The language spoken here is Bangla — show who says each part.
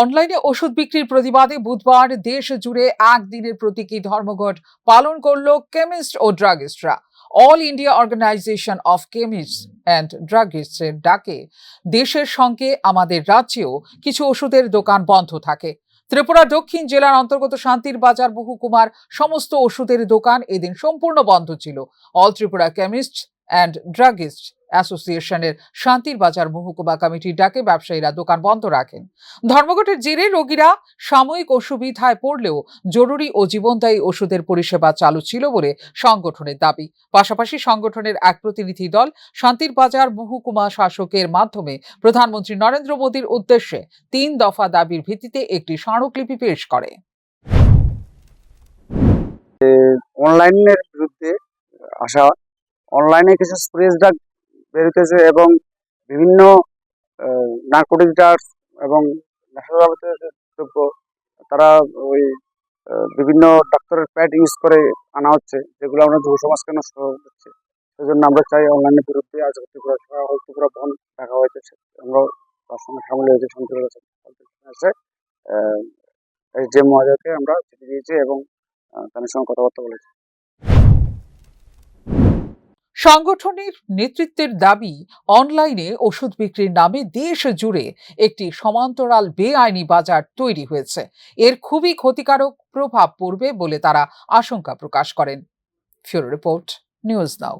Speaker 1: অনলাইনে ওষুধ বিক্রির প্রতিবাদে বুধবার দেশ জুড়ে একদিনের প্রতীকী ধর্মঘট পালন করল কেমিস্ট ও ড্রাগিস্টরা। All India organisation of chemist and ড্রাগিস্টের ডাকে দেশের সঙ্গে আমাদের রাজ্যেও কিছু ওষুধের দোকান বন্ধ থাকে। ত্রিপুরা দক্ষিণ জেলার অন্তর্গত শান্তির বাজার মহকুমার সমস্ত ওষুধের দোকান এদিন সম্পূর্ণ বন্ধ ছিল। All Tripura chemist and druggist অ্যাসোসিয়েশনের শান্তির বাজার মহকুমা কমিটির ডাকে ব্যবসায়ীরা দোকান বন্ধ রাখেন। ধর্মঘটের জেরে রোগীরা সাময়িক অসুবিধায় পড়লেও জরুরি ও জীবনদায়ী ওষুধের পরিষেবা চালু ছিল বলে সংগঠনের দাবি। পাশাপাশি সংগঠনের এক প্রতিনিধি দল শান্তির বাজার মহকুমা শাসকের মাধ্যমে প্রধানমন্ত্রী নরেন্দ্র মোদীর উদ্দেশ্যে ৩ দফা দাবির ভিত্তিতে একটি স্মারকলিপি পেশ করে।
Speaker 2: অনলাইনের বিরুদ্ধে আসা অনলাইনে কিছু স্প্রেস ড্রাগ বেরোতেছে এবং বিভিন্ন নার্কোটিক ড্রাগস এবং নেশাজাতীয় দ্রব্য তারা ওই বিভিন্ন ডাক্তারের প্যাড ইউজ করে আনা হচ্ছে, যেগুলো আমরা যুব সমাজকে নষ্ট হচ্ছে। সেই জন্য আমরা চাই অনলাইনের বিরুদ্ধে আজ ত্রিপুরা বন্ধ রাখা হয়েছে। আমরা তার সঙ্গে সামিল হয়েছে শান্তির এসে যে মহাজকে আমরা চিঠি দিয়েছি এবং তাদের সঙ্গে কথাবার্তা বলেছি।
Speaker 1: সংগঠনের নেতৃত্বের দাবি, অনলাইনে ওষুধ বিক্রির নামে দেশ জুড়ে একটি সমান্তরাল বেআইনি বাজার তৈরি হয়েছে। এর খুবই ক্ষতিকারক প্রভাব পড়বে বলে তারা আশঙ্কা প্রকাশ করেন। ফিউরো রিপোর্ট, নিউজ নাও।